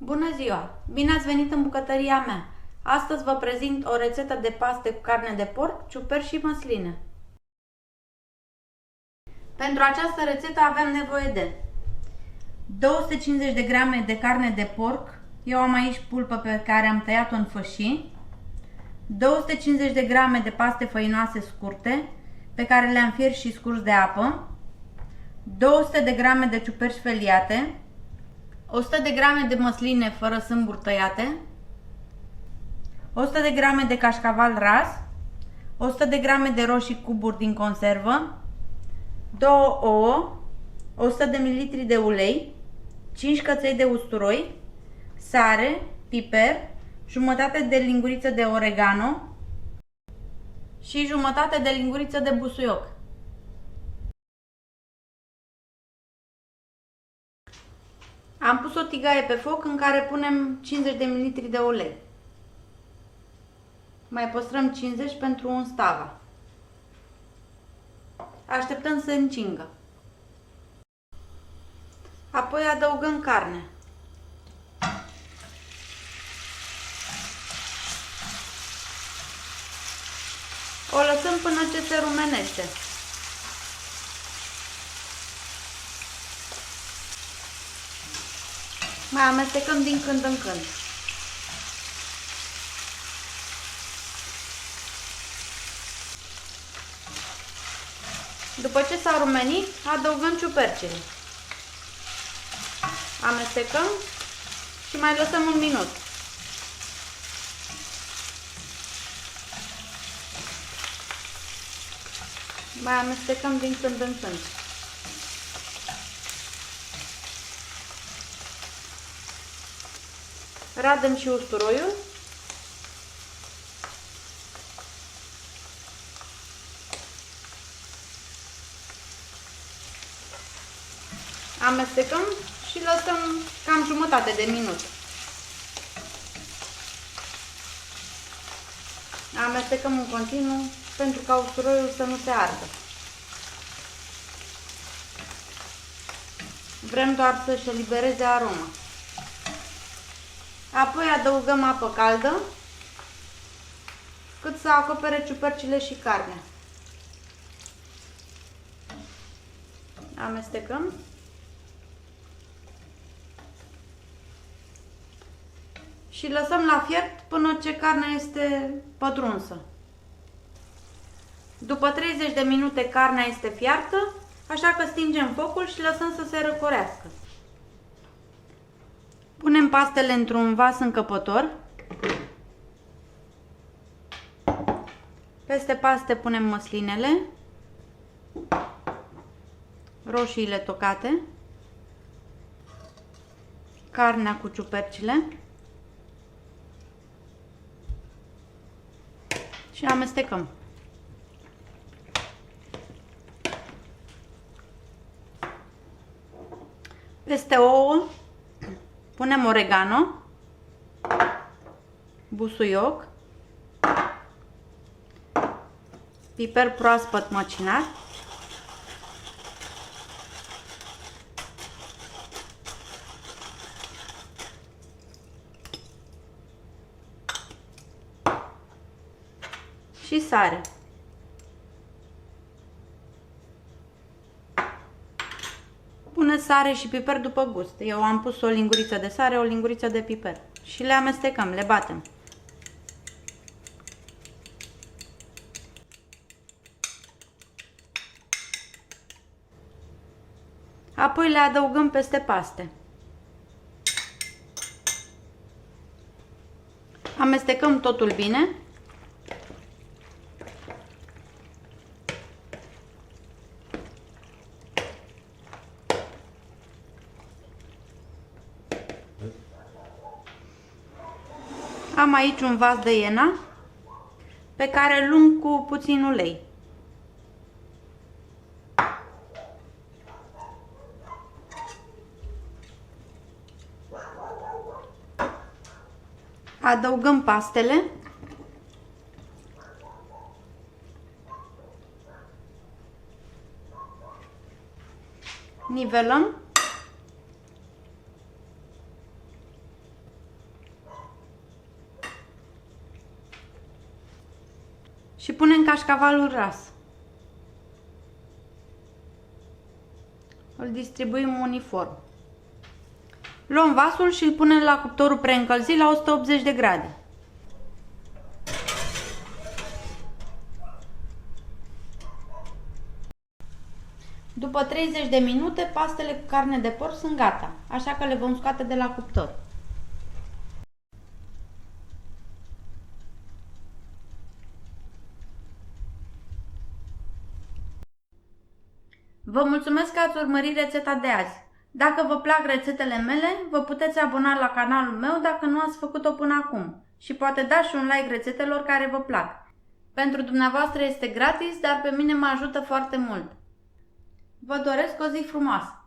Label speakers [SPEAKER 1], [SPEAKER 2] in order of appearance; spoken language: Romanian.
[SPEAKER 1] Bună ziua! Bine ați venit în bucătăria mea! Astăzi vă prezint o rețetă de paste cu carne de porc, ciuperci și măsline. Pentru această rețetă avem nevoie de 250 de grame de carne de porc, eu am aici pulpă pe care am tăiat-o în fășii, 250 de grame de paste făinoase scurte, pe care le-am fiert și scurs de apă, 200 de grame de ciuperci feliate, 100 de grame de măsline fără sâmburi tăiate, 100 de grame de cașcaval ras, 100 de grame de roșii cuburi din conservă, 2 ouă, 100 de ml de ulei, 5 căței de usturoi, sare, piper, jumătate de linguriță de oregano și jumătate de linguriță de busuioc. Am pus o tigaie pe foc în care punem 50 de ml de ulei. Mai păstrăm 50 pentru un stava. Așteptăm să încingă. Apoi adăugăm carne. O lăsăm până ce se rumenește. Mai amestecăm din când în când. După ce s-a rumenit, adăugăm ciupercile. Amestecăm și mai lăsăm un minut. Mai amestecăm din când în când. Radem și usturoiul. Amestecăm și lăsăm cam jumătate de minut. Amestecăm în continuu pentru ca usturoiul să nu se ardă. Vrem doar să-și elibereze aroma. Apoi adăugăm apă caldă cât să acopere ciupercile și carnea. Amestecăm. Și lăsăm la fiert până ce carnea este pătrunsă. După 30 de minute carnea este fiartă, așa că stingem focul și lăsăm să se răcorească. Punem pastele într-un vas încăpător. Peste paste punem măslinele, roșiile tocate, carnea cu ciupercile și amestecăm. Peste ouă punem oregano, busuioc, piper proaspăt măcinat, și sare. Pune sare și piper după gust. Eu am pus o linguriță de sare, o linguriță de piper. Și le amestecăm, le batem. Apoi le adăugăm peste paste. Amestecăm totul bine. Am aici un vas de iena pe care îl ung cu puțin ulei. Adăugăm pastele. Nivelăm și punem cașcavalul ras. Îl distribuim uniform. Luăm vasul și îl punem la cuptorul preîncălzit la 180 de grade. După 30 de minute, pastele cu carne de porc sunt gata, așa că le vom scoate de la cuptor. Vă mulțumesc că ați urmărit rețeta de azi. Dacă vă plac rețetele mele, vă puteți abona la canalul meu dacă nu ați făcut-o până acum și poate dați și un like rețetelor care vă plac. Pentru dumneavoastră este gratis, dar pe mine mă ajută foarte mult. Vă doresc o zi frumoasă!